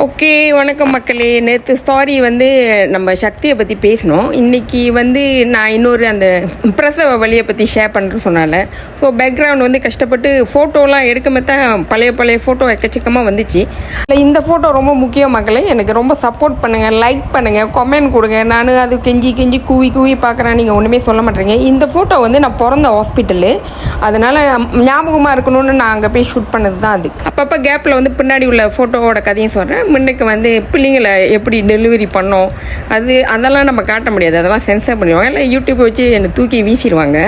Okay, வணக்கம் மக்களே. நேற்று ஸ்டாரி நம்ம சக்தியை பற்றி பேசினோம். இன்றைக்கி நான் இன்னொரு அந்த பிரசவ வழியை பற்றி ஷேர் பண்ணுறேன் சொன்னால. ஸோ பேக்ரவுண்ட் கஷ்டப்பட்டு ஃபோட்டோலாம் எடுக்கமே தான் பழைய ஃபோட்டோ எக்கச்சக்கமாக வந்துச்சு. இந்த ஃபோட்டோ ரொம்ப முக்கியம் மக்களே. எனக்கு ரொம்ப சப்போர்ட் பண்ணுங்கள், லைக் பண்ணுங்கள், கமெண்ட் கொடுங்க. நான் அது கெஞ்சி கூவி பார்க்குறேன், நீங்கள் ஒன்றுமே சொல்ல மாட்டேறீங்க. இந்த ஃபோட்டோ நான் பிறந்த ஹாஸ்பிட்டலு, அதனால் ஞாபகமாக இருக்கணும்னு நான் அங்கே போய் ஷூட் பண்ணது தான். அது அப்பப்போ கேப்பில் பின்னாடி உள்ள ஃபோட்டோவோட கதையும் சொல்கிறேன். முன்னுக்கு பிள்ளைங்களை எப்படி டெலிவரி பண்ணோம் அதெல்லாம் நம்ம காட்ட முடியாது, அதெல்லாம் சென்சர் பண்ணிடுவாங்க, இல்லை யூடியூப் வச்சு என்னை தூக்கி வீசிடுவாங்க.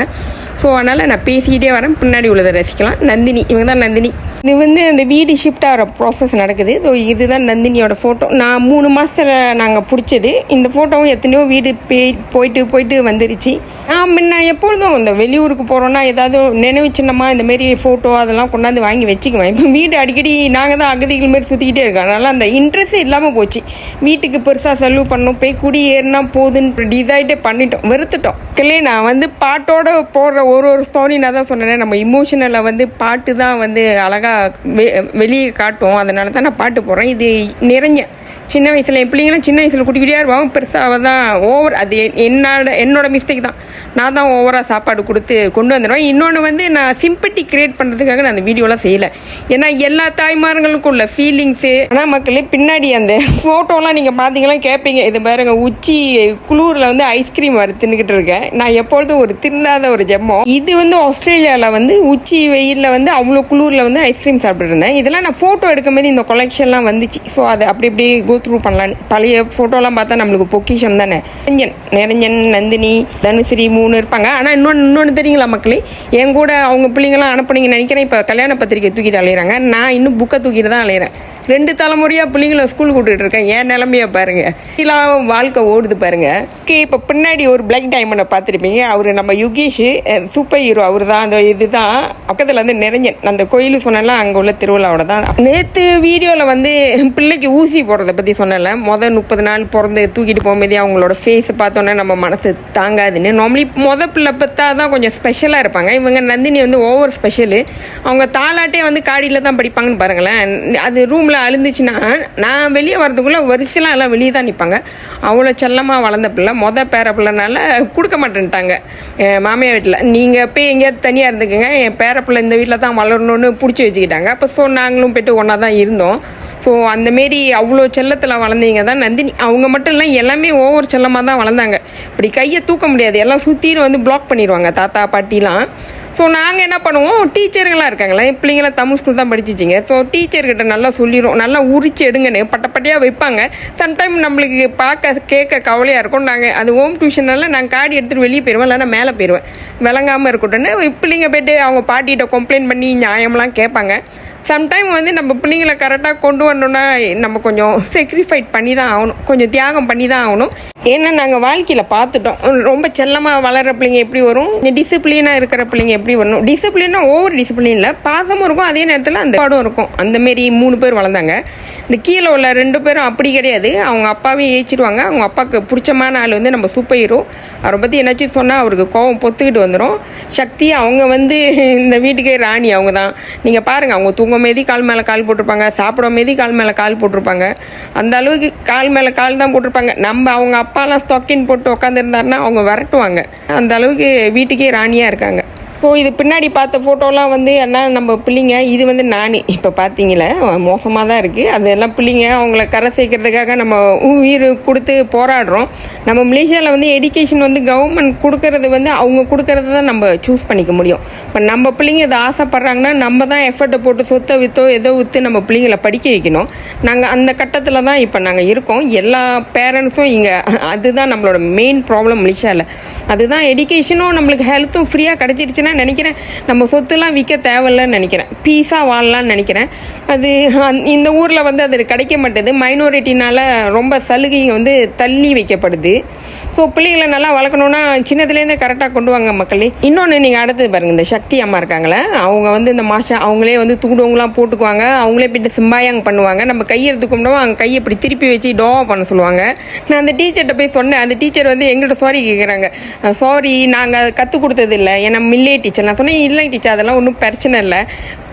ஸோ அதனால் நான் பேசிக்கிட்டே வரேன், பின்னாடி உள்ளதை ரசிக்கலாம். நந்தினி, இவங்க தான் நந்தினி. இது அந்த வீடு ஷிஃப்ட் ஆகிற ப்ராசஸ் நடக்குது. ஸோ இதுதான் நந்தினியோட ஃபோட்டோ. நான் 3 மாதத்தில் நாங்கள் பிடிச்சது. இந்த ஃபோட்டோவும் எத்தனையோ வீடு போயிட்டு வந்துருச்சு. நான் எப்பொழுதும் இந்த வெளியூருக்கு போகிறோன்னா ஏதாவது நினைவு சின்னமாக இந்தமாரி ஃபோட்டோ அதெல்லாம் கொண்டாந்து வாங்கி வச்சுக்குவேன். இப்போ வீடு அடிக்கடி நாங்கள் தான் அகதிகள் மாரி சுற்றிக்கிட்டே இருக்கோம். அதனால் அந்த இன்ட்ரெஸ்ட் இல்லாமல் போச்சு. வீட்டுக்கு பெருசாக செலவு பண்ணோம், போய் குடி ஏறினா போதுன்னு டிசைடே பண்ணிட்டோம், வெறுத்துட்டோம். நான் பாட்டோட போடுற ஒரு ஸ்டோரி நான் தான் சொன்னேன். நம்ம இமோஷனலை பாட்டு தான் அழகாக வெளியே காட்டும். அதனால தான் நான் பாட்டு போடுறேன். இது நிறைஞ்ச சின்ன வயசில் என் பிள்ளைங்களாம் சின்ன வயசில் குட்டியாக இருப்பாங்க, பெருசாக தான் ஓவர். அது என்னோட மிஸ்டேக் தான். நான் தான் ஓவராக சாப்பாடு கொடுத்து கொண்டு வந்துடுவேன். இன்னொன்று நான் சிம்பட்டி கிரியேட் பண்ணுறதுக்காக நான் அந்த வீடியோலாம் செய்யலை. ஏன்னா எல்லா தாய்மார்களுக்கும் உள்ள ஃபீலிங்ஸு. ஆனால் மக்களே பின்னாடி அந்த ஃபோட்டோலாம் நீங்கள் பார்த்தீங்கன்னா கேட்பீங்க, இது பாருங்க உச்சி குளூரில் ஐஸ்கிரீம் தின்னுக்கிட்டு இருக்கேன். நான் எப்பொழுதும் ஒரு திருந்தாத ஒரு ஜெம்மம். இது ஆஸ்திரேலியாவில் உச்சி வெயிலில் அவ்வளோ குளூரில் ஐஸ்கிரீம் சாப்பிட்டு இருந்தேன். இதெல்லாம் நான் ஃபோட்டோ எடுக்கும்போது இந்த கொலெக்ஷன்லாம் வந்துச்சு. ஸோ அதை அப்படி கோ த்ரூ பண்ணலான்னு. பழைய ஃபோட்டோலாம் பார்த்தா நம்மளுக்கு பொக்கிஷம் தானே. நிரஞ்சன், நந்தினி, தனுஸ்ரீ 3 இருப்பாங்க. ஆனால் இன்னொன்று தெரியுங்களா மக்களே, என் கூட அவங்க பிள்ளைங்களாம் அனுப்புனீங்கன்னு நினைக்கிறேன். இப்போ கல்யாண பத்திரிக்கை தூக்கிட்டு அலையிறாங்க, நான் இன்னும் புக்கை தூக்கிட்டு தான் அலையிறேன். 2 தலைமுறையாக பிள்ளைங்களை ஸ்கூல் கூப்பிட்டு இருக்கேன். என் நிலமையை பாருங்க, இதெல்லாம் வாழ்க்கை ஓடுது பாருங்க. ஓகே, இப்போ பின்னாடி ஒரு பிளாக் டைமண்டை பார்த்துருப்பீங்க. அவர் நம்ம யுகேஷ், சூப்பர் ஹீரோ அவர் தான். அந்த இதுதான் பக்கத்தில் நிரஞ்சன், அந்த கோயில் சொன்னலாம் அங்கே உள்ள திருவிழாவோட தான். நேற்று வீடியோவில் பிள்ளைக்கு ஊசி போடுறதை பற்றி சொன்னல. 30 நாள் பிறந்து தூக்கிட்டு போகும்போதே அவங்களோட ஃபேஸை பார்த்தோன்னே நம்ம மனசு தாங்காதுன்னு. நார்மலி பிள்ளை பார்த்தா தான் கொஞ்சம் ஸ்பெஷலாக இருப்பாங்க. இவங்க நந்தினி ஓவர் ஸ்பெஷலு. அவங்க தாலாட்டே காடியில் தான் படிப்பாங்கன்னு பாருங்களேன். அது ரூமில் அழுந்துச்சுன்னா நான் வெளியே வரதுக்குள்ளே வரிசைலாம் எல்லாம் வெளியே தான் நிற்பாங்க. அவ்வளோ செல்லமாக வளர்ந்த பிள்ளை. பேர பிள்ளைனால கொடுக்க மாட்டேன்ட்டாங்க மாமியார் வீட்டில். நீங்கள் போய் எங்கேயாவது தனியாக இருந்துக்குங்க, என் பேர பிள்ளை இந்த வீட்டில் தான் வளரணும்னு பிடிச்சி வச்சுக்கிட்டாங்க. அப்போ ஸோ நாங்களும் போய்ட்டு ஒன்றா தான் இருந்தோம். ஸோ அந்தமாரி அவ்வளோ செல்லத்தில் வளர்ந்தீங்க தான் நந்தினி. அவங்க மட்டும் இல்லை, எல்லாமே ஒவ்வொரு செல்லமாக தான் வளர்ந்தாங்க. இப்படி கையை தூக்க முடியாது, எல்லாம் சுற்றிலும் பிளாக் பண்ணிடுவாங்க தாத்தா பாட்டிலாம். ஸோ நாங்கள் என்ன பண்ணுவோம், டீச்சருங்களாம் இருக்காங்களே, பிள்ளைங்களாம் தமிழ் ஸ்கூல் தான் படிச்சிச்சிங்க. ஸோ டீச்சர்கிட்ட நல்லா சொல்லிடுவோம், நல்லா உரிச்சு எடுங்கன்னு பட்டையாக வைப்பாங்க. சம்டைம் நம்மளுக்கு கேட்க கவலையாக இருக்கும். நாங்கள் அது ஹோம் டியூஷனால நாங்கள் காடி எடுத்துகிட்டு வெளியே போயிடுவேன், இல்லைன்னா மேலே போயிடுவேன், விளங்காமல் இருக்கட்டும்னு. பிள்ளைங்க போய்ட்டு அவங்க பாட்டிகிட்ட கம்ப்ளைண்ட் பண்ணி நியாயம்லாம் கேட்பாங்க. சம்டைம் நம்ம பிள்ளைங்களை கரெக்டாக கொண்டு வரணுன்னா நம்ம கொஞ்சம் செக்ரிஃபைட் பண்ணி தான் ஆகணும், கொஞ்சம் தியாகம் பண்ணி தான் ஆகணும். ஏன்னா நாங்கள் வாழ்க்கையில் பார்த்துட்டோம், ரொம்ப செல்லமாக வளர்கிற பிள்ளைங்க எப்படி வரும், டிசிப்ளினாக இருக்கிற பிள்ளைங்க எப்படி வரணும். டிசிப்ளினா ஓவர் டிசிப்ளின் இல்லை, பாசமும் இருக்கும், அதே நேரத்தில் அந்த பாடும் இருக்கும். அந்தமாரி 3 பேர் வளர்ந்தாங்க. இந்த கீழே உள்ள 2 பேரும் அப்படி கிடையாது. அவங்க அப்பாவே ஏச்சிடுவாங்க. அவங்க அப்பாவுக்கு பிடிச்சமான ஆள் நம்ம சூப்பர் ஹீரோ. அவரை பற்றி என்னாச்சும் சொன்னால் அவருக்கு கோவம் பொத்துக்கிட்டு வந்துடும். சக்தி அவங்க இந்த வீட்டுக்கே ராணி அவங்க தான். நீங்கள் பாருங்கள், அவங்க தூங்க மீதி கால் மேலே கால் போட்டிருப்பாங்க, சாப்பிட மீதி கால் மேலே கால் போட்டிருப்பாங்க. அந்த அளவுக்கு கால் மேலே கால் தான் போட்டிருப்பாங்க. அவங்க அப்பாலாம் ஸ்டாக்கின் போட்டு உட்காந்துருந்தாருன்னா அவங்க விரட்டுவாங்க. அந்த அளவுக்கு வீட்டுக்கே ராணியாக இருக்காங்க. ஸோ இது பின்னாடி பார்த்த ஃபோட்டோலாம் என்ன நம்ம பிள்ளைங்க. இது நான் இப்போ பார்த்தீங்களே மோசமாக தான் இருக்குது. அதெல்லாம் பிள்ளைங்க அவங்கள கரை சேர்க்கறதுக்காக நம்ம உயிர் கொடுத்து போராடுறோம். நம்ம மலேசியாவில் எஜுகேஷன் கவர்மெண்ட் கொடுக்கறது அவங்க கொடுக்கறது தான் நம்ம சூஸ் பண்ணிக்க முடியும். இப்போ நம்ம பிள்ளைங்க இதை ஆசைப்பட்றாங்கன்னா நம்ம தான் எஃபர்ட்டை போட்டு சொத்தை விற்றோ ஏதோ விற்று நம்ம பிள்ளைங்களை படிக்க வைக்கணும். நாங்கள் அந்த கட்டத்தில் தான் இப்போ நாங்கள் இருக்கோம். எல்லா பேரண்ட்ஸும் இங்கே அதுதான் நம்மளோட மெயின் ப்ராப்ளம் மலேசியாவில். அதுதான் எஜுகேஷனும் நம்மளுக்கு ஹெல்த்தும் ஃப்ரீயாக கிடச்சிருச்சுன்னா நினைக்கிறேன் நம்ம சொத்துலாம் விற்க தேவையில்லைன்னு நினைக்கிறேன், பீஸாக வாழலான்னு நினைக்கிறேன். அது இந்த ஊரில் அது கிடைக்க மாட்டேது. மைனாரிட்டினால ரொம்ப சலுகைங்க தள்ளி வைக்கப்படுது. ஸோ பிள்ளைகளை நல்லா வளர்க்கணுன்னா சின்னதுலேருந்தே கரெக்டாக கொண்டு வாங்க மக்களே. இன்னொன்று நீங்கள் அடுத்தது பாருங்கள், இந்த சக்தி அம்மா இருக்காங்களே, அவங்க இந்த மாஷா அவங்களே தூடுவங்களாம் போட்டுக்குவாங்க, அவங்களே போய்ட்டு சிம்பாயாங்க பண்ணுவாங்க. நம்ம கையை எடுத்து கும்பிடுவோம், அவங்க கையை இப்படி திருப்பி வச்சு டோவா பண்ண சொல்லுவாங்க. நான் அந்த டீச்சர்கிட்ட போய் சொன்னேன். அந்த டீச்சர் எங்கள்கிட்ட சாரி கேட்குறாங்க. சாரி, நாங்கள் அதை கற்றுக் கொடுத்தது இல்லை, ஏன்னா மில்லே டீச்சர். நான் சொன்னேன், இல்லை டீச்சர் அதெல்லாம் ஒன்றும் பிரச்சனை இல்லை,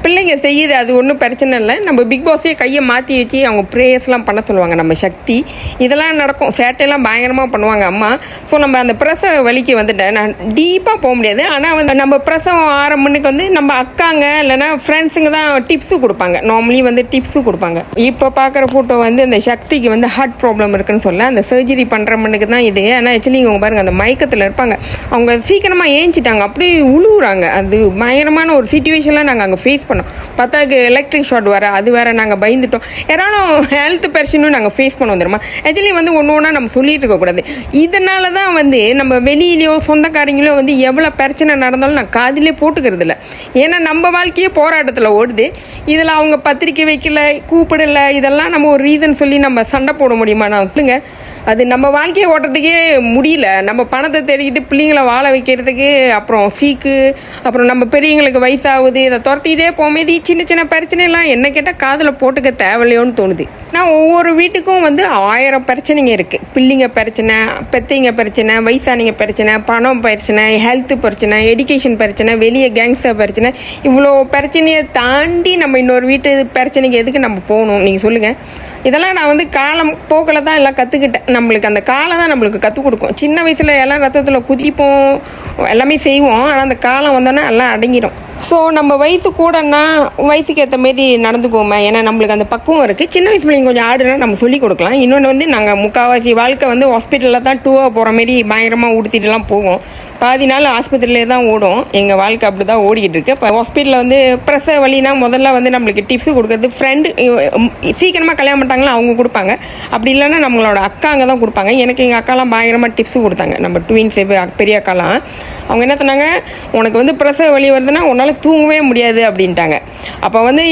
பிள்ளைங்க செய்யுது, அது ஒன்றும் பிரச்சனை இல்லை. நம்ம பிக் பாஸே கையை மாற்றி வச்சு அவங்க ப்ரேயர்ஸ்லாம் பண்ண சொல்லுவாங்க. நம்ம சக்தி இதெல்லாம் நடக்கும், சேட்டையெல்லாம் பயங்கரமாக பண்ணுவாங்க அம்மா. ஸோ நம்ம அந்த பிரசவ வலிக்கு வந்துட்டேன், நான் டீப்பாக போக முடியாது. ஆனால் வந்து நம்ம பிரசவம் ஆரம்பனுக்கு வந்து நம்ம அக்காங்க இல்லைனா ஃப்ரெண்ட்ஸுங்க தான் டிப்ஸு கொடுப்பாங்க. நார்மலி வந்து டிப்ஸு கொடுப்பாங்க. இப்போ பார்க்குற ஃபோட்டோ வந்து அந்த சக்திக்கு வந்து ஹார்ட் ப்ராப்ளம் இருக்குன்னு சொல்ல அந்த சர்ஜரி பண்ணுறவனுக்கு தான் இது. ஆனால் ஆக்சுவலி இவங்க பாருங்கள் அந்த மயக்கத்தில் இருப்பாங்க. அவங்க சீக்கிரமாக ஏஞ்சிட்டாங்க, அப்படியே உழுவுறாங்க. அது பயங்கரமான ஒரு சிச்சுவேஷன்லாம் நாங்கள் அங்கே ஃபேஸ் பண்ணோம். பார்த்தாக்கு எலக்ட்ரிக் ஷாட் வர அது வேறு நாங்கள் பயந்துட்டோம். யாராலும் ஹெல்த் பிரச்சனையும் நாங்கள் ஃபேஸ் பண்ண வந்துடுமா. ஆக்சுவலி வந்து ஒன்று ஒன்றா நம்ம சொல்லிட்டு இருக்கக்கூடாது. இதனால தான் வந்து நம்ம வெளியிலையோ சொந்தக்காரங்களோ வந்து எவ்வளோ பிரச்சனை நடந்தாலும் நான் காதிலே போட்டுக்கிறது இல்லை. ஏன்னா நம்ம வாழ்க்கையே போராட்டத்தில் ஓடுது. இதில் அவங்க பத்திரிக்கை வைக்கல, கூப்பிடலை, இதெல்லாம் நம்ம ஒரு ரீசன் சொல்லி நம்ம சண்டை போட முடியுமா? நான் சொல்லுங்க, அது நம்ம வாழ்க்கையை ஓட்டுறதுக்கே முடியல. நம்ம பணத்தை தேடிக்கிட்டு பிள்ளைங்களை வாழ வைக்கிறதுக்கு, அப்புறம் சீக்கு, அப்புறம் நம்ம பெரியவங்களுக்கு வயசாகுது, இதை துரத்திக்கிட்டே போகும்போது சின்ன சின்ன பிரச்சனைலாம் என்ன கேட்டால் காதில் போட்டுக்க தேவையில்லையோன்னு தோணுது. ஆனால் ஒவ்வொரு வீட்டுக்கும் வந்து 1000 பிரச்சனைங்க இருக்குது. பிள்ளைங்க பிரச்சனை, பெத்தைங்க பிரச்சனை, வயசானிங்க பிரச்சனை, பணம் பிரச்சனை, ஹெல்த்து பிரச்சனை, எஜுகேஷன் பிரச்சனை, வெளியே கேங்ஸ்டர் பிரச்சனை. இவ்வளோ பிரச்சனையை தாண்டி நம்ம இன்னொரு வீட்டு பிரச்சனைக்கு எதுக்கு நம்ம போகணும் நீங்கள் சொல்லுங்கள். இதெல்லாம் நான் வந்து காலம் போக்கில் தான் எல்லாம் கற்றுக்கிட்டேன். நம்மளுக்கு அந்த காலம் தான் நம்மளுக்கு கற்றுக் கொடுக்கும். சின்ன வயசில் எல்லாம் ரத்தத்தில் குதிப்போம், எல்லாமே செய்வோம். ஆனால் அந்த காலம் வந்தோன்னா எல்லாம் அடங்கிடும். ஸோ நம்ம வயசு கூடன்னா வயசுக்கு ஏற்ற மாரி நடந்துக்குவோமே. ஏன்னா நம்மளுக்கு அந்த பக்குவம் இருக்குது. சின்ன வயசு பிள்ளைங்க கொஞ்சம் ஆடுனா நம்ம சொல்லிக் கொடுக்கலாம். இன்னொன்று வந்து நாங்கள் முக்கால்வாசி வாழ்க்கை வந்து ஹாஸ்பிட்டலில் தான் டூவாக போகிற மாரி பயங்கரமாக உடுத்திட்டுலாம் போவோம். பாதி நாள் ஆஸ்பத்திரியிலே தான் ஓடும். எங்கள் வாழ்க்கை அப்படி தான் ஓடிக்கிட்டு இருக்கு. இப்போ ஹாஸ்பிட்டலில் வந்து பிரசவ வலினா முதல்ல வந்து நம்மளுக்கு டிப்ஸு கொடுக்குறது ஃப்ரெண்டு, சீக்கிரமாக கல்யாணம் பண்ணிட்டாங்களா அவங்க கொடுப்பாங்க. அப்படி இல்லைன்னா நம்மளோட அக்காங்க தான் கொடுப்பாங்க. எனக்கு எங்கள் அக்காலாம் பயங்கரமாக டிப்ஸு கொடுத்தாங்க. நம்ம ட்வின்ஸு பெரிய அக்காலாம் அவங்க என்ன சொன்னாங்க, உனக்கு வந்து பிரசவ வலி வருதுன்னா உன்னால் தூங்கவே முடியாது அப்படின்ட்டாங்க. அப்போ வந்து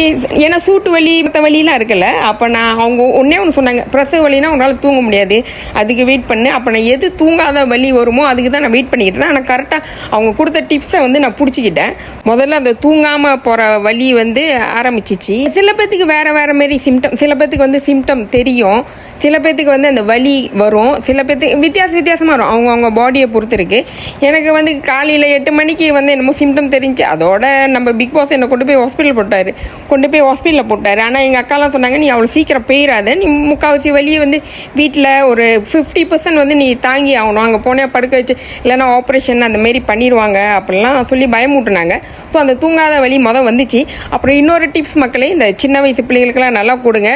ஏன்னா சூட்டு வலி மற்ற வலிலாம் இருக்குல்ல. அப்போ நான் அவங்க ஒன்று சொன்னாங்க, பிரசவ வலினா உன்னால் தூங்க முடியாது, அதுக்கு வெயிட் பண்ணு. அப்போ நான் எது தூங்காத வலி வருமோ அதுக்கு தான் நான் வெயிட் பண்ணிக்கிட்டு தான். ஆனால் கரெக்டாக அவங்க கொடுத்த டிப்ஸை வந்து நான் பிடிச்சிக்கிட்டேன். முதல்ல அந்த தூங்காமல் போகிற வலி வந்து ஆரம்பிச்சிச்சு. சில பேர்த்துக்கு வேறு மாரி சிம்டம், சில பேர்த்துக்கு வந்து சிம்டம் தெரியும், சில பேர்த்துக்கு வந்து அந்த வலி வரும், சில பேர்த்துக்கு வித்தியாசமாக வரும். அவங்க பாடியை பொறுத்து இருக்குது. எனக்கு வந்து காலையில் 8 மணிக்கு வந்து என்னமோ சிம்டம் தெரிஞ்சு, அதோட நம்ம பிக் பாஸ் என்னை கொண்டு போய் ஹாஸ்பிட்டலில் போட்டார். ஆனால் எங்கள் அக்காலாம் சொன்னாங்க, நீ அவ்வளோ சீக்கிரம் போயிடாத, நீ முக்கால்வாசி வலியை வந்து வீட்டில் ஒரு 50% வந்து நீ தாங்கி ஆகணும், அங்கே போனால் படுக்க வச்சு இல்லைன்னா ஆப்ரேஷன் அந்த மாரி பண்ணிடுவாங்க அப்படிலாம் சொல்லி பயமுட்டுனாங்க. ஸோ அந்த தூங்காத வலி வந்துச்சு. அப்புறம் இன்னொரு டிப்ஸ் மக்களே, இந்த சின்ன வயசு பிள்ளைகளுக்கெல்லாம் நல்லா கொடுங்க.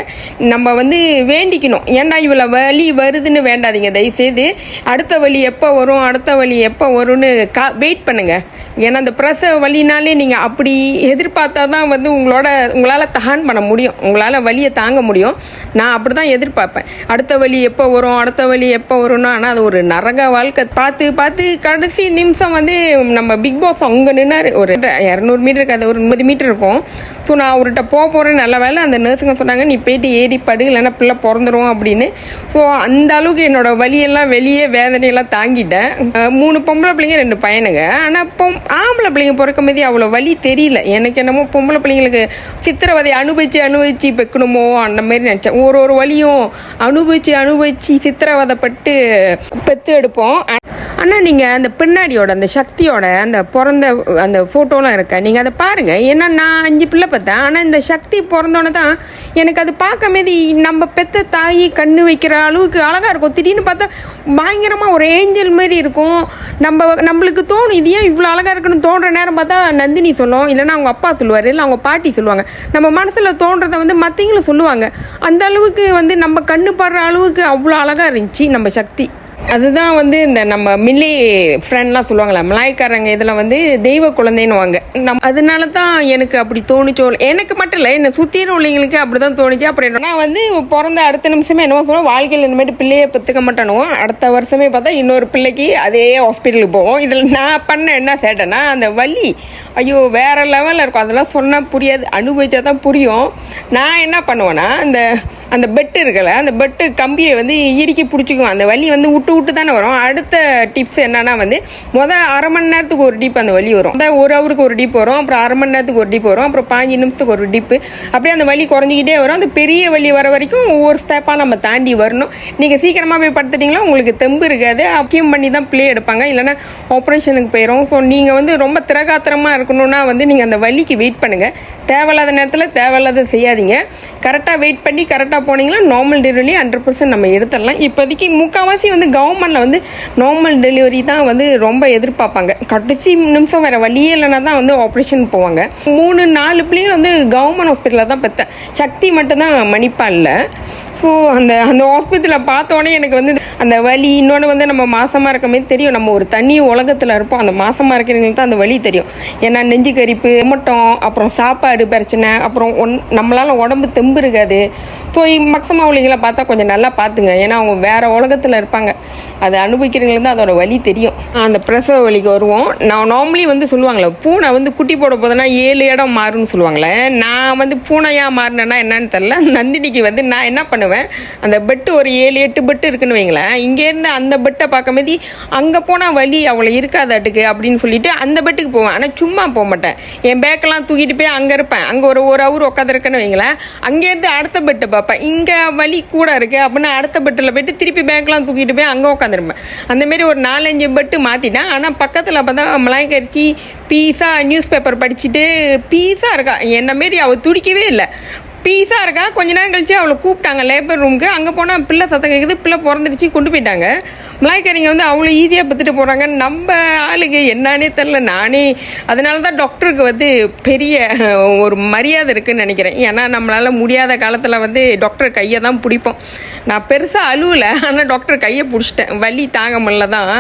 நம்ம வந்து வேண்டிக்கணும், ஏன்டா இவ்வளோ வலி வருதுன்னு வேண்டாதீங்க தயவுசெய்து. அடுத்த வலி எப்போ வரும்னு வெயிட் பண்ணுங்கள். ஏன்னா அந்த பிரசவ வலினாலே நீங்கள் அப்படி எதிர்பார்த்தா தான் வந்து உங்களால் தகான் பண்ண முடியும், உங்களால் வலியை தாங்க முடியும். நான் அப்படி தான் எதிர்பார்ப்பேன். அடுத்த வலி எப்போ வரும்னா. ஆனால் அது ஒரு நரக வாழ்க்கை. பார்த்து கடைசி நிமிஷம் வந்து நம்ம பிக் பாஸ் அவங்க நின்னார். ஒரு 200 மீட்டருக்கு, அது ஒரு 30 மீட்டர் இருக்கும். ஸோ நான் அவர்கிட்ட போகிறேன். நல்ல வேலை அந்த நர்ஸுங்க சொன்னாங்க, நீ போயிட்டு ஏறி படு, இல்லைன்னா பிள்ளை பிறந்துடும் அப்படின்னு. ஸோ அந்த அளவுக்கு என்னோடய வலியெல்லாம் வெளியே வேதனையெல்லாம் தாங்கிட்டேன். 3 பொம்பளை பிள்ளைங்க 2 பையனுங்க. ஆனால் ஆம்பளை பிள்ளைங்க பிறக்க மாதிரி அவ்வளோ வலி தெரியல. எனக்கு என்னமோ பொம்பளை பிள்ளைங்களுக்கு சித்திரவதை அனுபவிச்சு பெக்கணுமோ அந்த மாதிரி நினச்சேன். ஒரு வலியும் அனுபவிச்சு சித்திரவதைப்பட்டு பெற்று எடுப்போம். ஆனால் நீங்கள் அந்த பின்னாடியோட அந்த சக்தியோட அந்த பிறந்த அந்த ஃபோட்டோலாம் இருக்க, நீங்கள் அதை பாருங்கள். ஏன்னா நான் 5 பிள்ளை பார்த்தேன். ஆனால் இந்த சக்தி பிறந்தோன்னே தான் எனக்கு அது பார்க்க மாரி நம்ம பெற்ற தாய் கண்ணு வைக்கிற அளவுக்கு அழகாக இருக்கும். திடீர்னு பார்த்தா பயங்கரமாக ஒரு ஏஞ்சல் மாதிரி இருக்கும். நம்மளுக்கு தோணும், இது ஏன் இவ்வளோ அழகாக இருக்குன்னு தோன்ற நேரம் பார்த்தா நந்தினி சொல்லும், இல்லைன்னா அவங்க அப்பா சொல்லுவார், இல்லை அவங்க பாட்டி சொல்லுவாங்க. நம்ம மனசில் தோன்றதை வந்து மற்றவங்களும் சொல்லுவாங்க. அந்த அளவுக்கு வந்து நம்ம கண்ணு படுற அளவுக்கு அவ்வளோ அழகாக இருந்துச்சு நம்ம சக்தி. அதுதான் வந்து இந்த நம்ம மில்லி ஃப்ரெண்ட்லாம் சொல்லுவாங்களே, மலாய்க்காரங்க இதில் வந்து தெய்வ குழந்தைன்னுவாங்க. அதனால தான் எனக்கு அப்படி தோணுச்சோ, எனக்கு மட்டும் இல்லை, என்னை சுற்றின உள்ளவங்களுக்கு அப்படி தான் தோணுச்சு. அப்புறம் என்னன்னா வந்து பிறந்த அடுத்த நிமிஷமே என்னமோ சொல்லுவோம், வாழ்க்கையில் இனிமேட்டு பிள்ளையை பெற்றுக்க மாட்டானுவோம். அடுத்த வருஷமே பார்த்தா இன்னொரு பிள்ளைக்கு அதே ஹாஸ்பிட்டலுக்கு போவோம். இதில் நான் பண்ண என்ன சேட்டேன்னா, அந்த வலி ஐயோ வேறு லெவலில் இருக்கும். அதெல்லாம் சொன்னால் புரியாது, அனுபவிச்சா தான் புரியும். நான் என்ன பண்ணுவேன்னா, அந்த பெட்டு இருக்குல்ல, அந்த பெட்டு கம்பியை வந்து இறுக்கி பிடிச்சிக்குவேன். அந்த வலி வந்து விட்டு விட்டு தானே வரும். அடுத்த டிப்ஸ் என்னன்னா வந்து அரை மணி நேரத்துக்கு ஒரு டிப் அந்த வலி வரும். அதான் 1 ஹவருக்கு ஒரு டிப் வரும், அப்புறம் அரை மணி நேரத்துக்கு ஒரு டிப் வரும், அப்புறம் 15 நிமிஷத்துக்கு ஒரு டிப்பு. அப்படியே அந்த வலி குறைஞ்சிக்கிட்டே வரும். அந்த பெரிய வலி வர வரைக்கும் ஒவ்வொரு ஸ்டெப்பாக நம்ம தாண்டி வரணும். நீங்கள் சீக்கிரமாக போய் படுத்துட்டிங்களா உங்களுக்கு தெம்பு இருக்காது, அக்கியம் பண்ணி தான் ப்ளே எடுப்பாங்க, இல்லைன்னா ஆப்ரேஷனுக்கு போயிடும். ஸோ நீங்கள் வந்து ரொம்ப திரகாத்திரமாக இருக்கணும்னா வந்து நீங்கள் அந்த வலிக்கு வெயிட் பண்ணுங்கள். தேவையில்லாத நேரத்தில் தேவையில்லாத செய்யாதீங்க. கரெக்டாக வெயிட் பண்ணி கரெக்டாக போனீங்கன்னா நார்மல் டெலிவரி 100% நம்ம எடுத்துடலாம். இப்போதைக்கு முக்கால்வாசி வந்து கவர்மெண்ட்டில் வந்து நார்மல் டெலிவரி தான் வந்து ரொம்ப எதிர்பார்ப்பாங்க. கடைசி நிமிஷம் வேறு வழியே இல்லைன்னா தான் வந்து ஆப்ரேஷன் போவாங்க. 3-4 பிள்ளைங்க வந்து கவர்மெண்ட் ஹாஸ்பிட்டலில் தான் பெற்றேன். சக்தி மட்டும்தான் மணிப்பா இல்லை. ஸோ அந்த ஹாஸ்பிட்டலில் பார்த்தோன்னே எனக்கு வந்து அந்த வலி, இன்னொன்று வந்து நம்ம மாசமாக இருக்கமே தெரியும், நம்ம ஒரு தனி உலகத்தில் இருப்போம். அந்த மாசமாக இருக்கிறவங்களுக்கு தான் அந்த வலி தெரியும். ஏன்னா நெஞ்சு கரிப்பு, மட்டம், அப்புறம் சாப்பாடு பிரச்சனை, அப்புறம் நம்மளால் உடம்பு தெம்பு இருக்காது. ஸோ மக்சமாக உள்ளவங்களை பார்த்தா கொஞ்சம் நல்லா பார்த்துங்க. ஏன்னா அவங்க வேறு உலகத்தில் இருப்பாங்க. அதை அனுபவிக்கிறவங்களுக்கு தான் அதோட வலி தெரியும். அந்த பிரசவ வலிக்கு வருவோம். நான் நார்மலி வந்து சொல்லுவாங்களே, பூனை வந்து குட்டி போட போதுன்னா 7 இடம் மாறுன்னு சொல்லுவாங்களே. நான் வந்து பூனையாக மாறினேன்னா என்னன்னு தெரில. நந்தினிக்கு வந்து நான் என்ன பண்ணுவேன், அந்த பெட்டு ஒரு 7-8 பெட்டு இருக்குன்னு வைங்களேன். இங்கேருந்து அந்த பெட்டை பார்க்கும்போது அங்கே போனால் வலி அவ்வளோ இருக்காதாட்டுக்கு அப்படின்னு சொல்லிட்டு அந்த பெட்டுக்கு போவேன். ஆனால் சும்மா போக மாட்டேன். என் பேக்கெல்லாம் தூக்கிட்டு போய் அங்கே இருப்பேன். அங்கே ஒரு ஹவர் உட்காந்துருக்கேன்னு வைங்களேன். அங்கேருந்து அடுத்த பெட்டை பார்ப்பேன். இங்கே வலி கூட இருக்குது அப்படின்னா அடுத்த பெட்டில் போய்ட்டு திருப்பி பேக்கெல்லாம் தூக்கிட்டு போய் அங்கே உட்காந்துருப்பேன். அந்தமாரி ஒரு 4-5 பெட்டு மாற்றிட்டேன். ஆனால் பக்கத்தில் அப்போ தான் மலாய் கரிச்சி பீஸா நியூஸ் பேப்பர் படிச்சுட்டு பீஸா இருக்கா. என்ன மாரி அவள் துடிக்கவே இல்லை. பீஸாக இருக்கா. கொஞ்ச நேரம் கழிச்சு அவளை கூப்பிட்டாங்க லேபர் ரூமுக்கு. அங்கே போனால் பிள்ளை சத்தம் கேட்குது, பிள்ளை பிறந்துடுச்சு, கொண்டு போயிட்டாங்க. மலாய்க்காரிங்க வந்து அவ்வளோ ஈஸியாக பார்த்துட்டு போகிறாங்க. நம்ம ஆளுங்க என்னானே தெரில. நானே அதனால தான் டாக்டருக்கு வந்து பெரிய ஒரு மரியாதை இருக்குதுன்னு நினைக்கிறேன். ஏன்னா நம்மளால் முடியாத காலத்தில் வந்து டாக்டர் கையை தான் பிடிப்போம். நான் பெருசாக அழுவலை, ஆனால் டாக்டர் கையை பிடிச்சிட்டேன். வலி தாங்க முடியல தான்.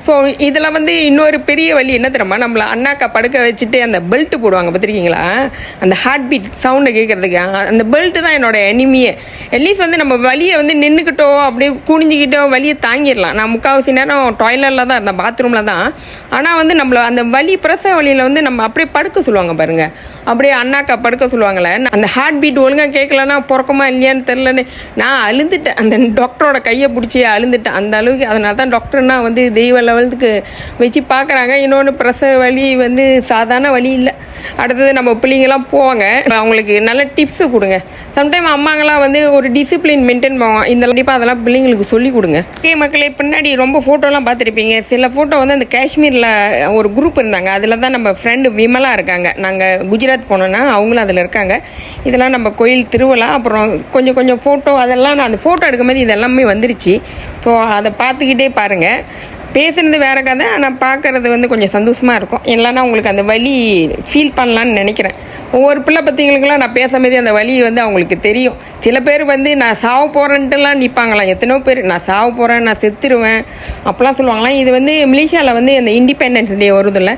ஸோ இதில் வந்து இன்னொரு பெரிய வலி என்ன தெரியுமா, நம்மளை அண்ணாக்கா படுக்க வச்சுட்டு அந்த பெல்ட்டு போடுவாங்க பார்த்துருக்கீங்களா, அந்த ஹார்ட் பீட் சவுண்டை கேட்குறதுக்கு. அந்த பெல்ட்டு தான் என்னோட எனிமியே. அட்லீஸ்ட் வந்து நம்ம வலியை வந்து நின்றுக்கிட்டோ அப்படியே குனிஞ்சிக்கிட்டோ வலியை தாங்கிடலாம். நான் முக்கால்வாசி நேரம் டாய்லெட்டில் தான் இருந்தேன், பாத்ரூமில் தான். ஆனால் வந்து நம்மளை அந்த வலி பிரசவ வலியில் வந்து நம்ம அப்படியே படுக்க சொல்லுவாங்க பாருங்கள், அப்படியே அண்ணாக்கா படுக்க சொல்லுவாங்களே. அந்த ஹார்ட் பீட் ஒழுங்காக கேட்கலன்னா பிறக்கமா இல்லையான்னு தெரிலன்னு நான் அழுந்துட்டேன். அந்த டாக்டரோட கையை பிடிச்சி அழுந்துட்டேன் அந்த அளவுக்கு. அதனால தான் டாக்டர்னா வந்து தெய்வ லெவலுக்கு வச்சு பார்க்குறாங்க. இன்னொன்று பிரசவ வலி வந்து சாதாரண வலி இல்லை. அடுத்தது நம்ம பிள்ளைங்கள்லாம் போவாங்க, அவங்களுக்கு நல்ல டிப்ஸு கொடுங்க. சம்டைம் அம்மாங்களாம் வந்து ஒரு டிசிப்ளின் மெயின்டைன் பண்ணுவாங்க. இந்த கண்டிப்பாக அதெல்லாம் பிள்ளைங்களுக்கு சொல்லிக் கொடுங்க. ஓகே மக்களே, பின்னாடி ரொம்ப ஃபோட்டோலாம் பார்த்துருப்பீங்க. சில ஃபோட்டோ வந்து அந்த காஷ்மீரில் ஒரு குரூப் இருந்தாங்க. அதில் தான் நம்ம ஃப்ரெண்டு விமலா இருக்காங்க. நாங்கள் குஜராத் போனோன்னா அவங்களும் அதில் இருக்காங்க. இதெல்லாம் நம்ம கோயில் திருவிழா. அப்புறம் கொஞ்சம் ஃபோட்டோ அதெல்லாம் நான் அந்த ஃபோட்டோ எடுக்கும்போது இதெல்லாமே வந்துருச்சு. ஸோ அதை பார்த்துக்கிட்டே பாருங்கள். பேசுகிறது வேறு கதை, ஆனால் பார்க்குறது வந்து கொஞ்சம் சந்தோஷமாக இருக்கும். இல்லைன்னா உங்களுக்கு அந்த வலி ஃபீல் பண்ணலான்னு நினைக்கிறேன். ஒவ்வொரு பிள்ளை பற்றிங்களுக்கெல்லாம் நான் பேசும்போது அந்த வலி வந்து அவங்களுக்கு தெரியும். சில பேர் வந்து நான் சாவ போகிறேன்ட்டுலாம் நிற்பாங்களாம். எத்தனையோ பேர் நான் சாவ போகிறேன், நான் செத்துருவேன் அப்போலாம் சொல்லுவாங்களாம். இது வந்து மலேசியாவில் வந்து அந்த இண்டிபெண்டன்ஸ் டே வருதில்ல,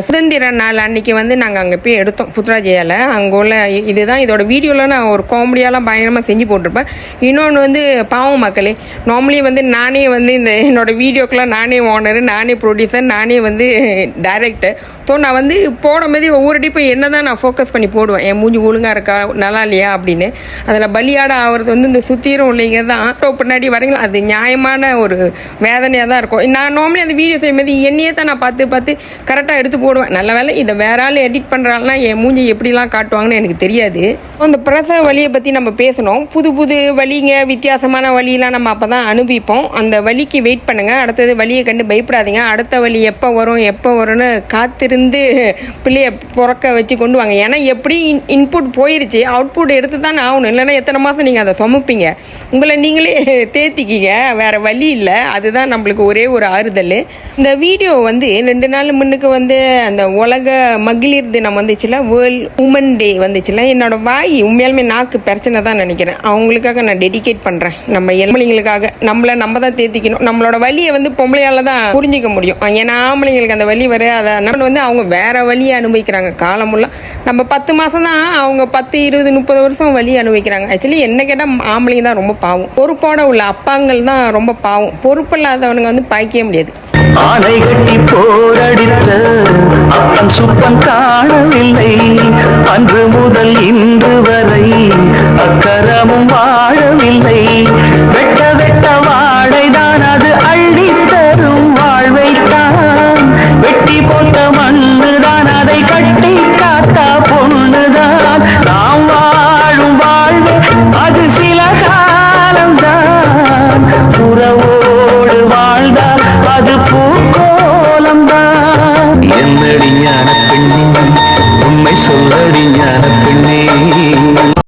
சுதந்திர நாள் அன்றைக்கி வந்து நாங்கள் அங்கே போய் எடுத்தோம் புத்ராஜயாவில். அங்கே உள்ள இதுதான் இதோட வீடியோவில் நான் ஒரு காமெடியாலாம் பயங்கரமாக செஞ்சு போட்டிருப்பேன். இன்னொன்று வந்து பாவம் மக்களே, நார்மலி வந்து நானே வந்து இந்த என்னோட வீடியோக்கெல்லாம் நானே ஓனரு, நானே ப்ரொடியூசர், நானே வந்து டைரக்டர். ஸோ நான் வந்து போடும்போது ஒவ்வொரு டிப்பும் என்ன தான் நான் ஃபோக்கஸ் பண்ணி போடுவேன். என் மூஞ்சி ஒழுங்காக இருக்கா, நல்லா இல்லையா அப்படின்னு. அதில் பலியாட ஆகிறது வந்து இந்த சுற்றிரும் இல்லைங்க தான் பின்னாடி வரீங்களா, அது நியாயமான ஒரு வேதனையாக தான் இருக்கும். நான் நார்மலி அந்த வீடியோ செய்யும்போது என்னையே தான் நான் பார்த்து கரெக்டாக எடுத்து போடுவேன். நல்ல வேலை இதை வேற ஆள் எடிட் பண்ணுறாங்கன்னா என் மூஞ்சி எப்படிலாம் காட்டுவாங்கன்னு எனக்கு தெரியாது. அந்த பிரசவ வலியை பற்றி நம்ம பேசணும். புது வலிங்க, வித்தியாசமான வலியெலாம் நம்ம அப்போ தான் அனுபவிப்போம். அந்த வலிக்கு வெயிட் பண்ணுங்கள். அடுத்தது வலியை கண்டு பயப்படாதீங்க. அடுத்த வலி எப்போ வரும்னு காத்திருந்து பிள்ளையை பிறக்க வச்சு கொண்டு வாங்க. ஏன்னா எப்படி இன்புட் போயிருச்சு, அவுட்புட் எடுத்து தான் ஆகணும். இல்லைன்னா எத்தனை மாதம் நீங்கள் அதை சுமப்பீங்க, உங்களை நீங்களே தேத்திக்கிங்க, வேறு வழி இல்லை. அதுதான் நம்மளுக்கு ஒரே ஒரு ஆறுதல். இந்த வீடியோ வந்து 2 நாள் முன்னுக்கு வந்து அந்த உலக மகளிர் தினம் வந்துச்சுல, வேர்ல்ட் உமன் டே வந்துச்சுல, என்னோட வாய் உண்மையாலுமே நாக்கு பிரச்சனை தான் நினைக்கிறேன். அவங்களுக்காக நான் டெடிகேட் பண்ணுறேன். நம்ம எளிமைகளுக்காக நம்ம தான் தேத்திக்கணும். நம்மளோட வலியை வந்து பொம்பளையால தான் புரிஞ்சிக்க முடியும். ஏன்னா ஆம்பளைங்களுக்கு அந்த வலி வர அதை நம்ம வந்து அவங்க வேற வலியை அனுபவிக்கிறாங்க காலமுள்ள. நம்ம 10 மாதம் தான், அவங்க 10, 20, 30 வருஷம் வலி அனுபவிக்கிறாங்க. ஆக்சுவலி என்ன கேட்டால் ஆம்பளைங்க தான் ரொம்ப பாவம். பொறுப்போட உள்ள அப்பாங்கள் தான் ரொம்ப பாவம். பொறுப்பு இல்லாதவனுங்க வந்து பாய்க்கவே முடியாது. ஆனை கட்டி போரடித்த அப்பன் சுப்பன் காணவில்லை, அன்று முதல் இன்று வரை அக்கறை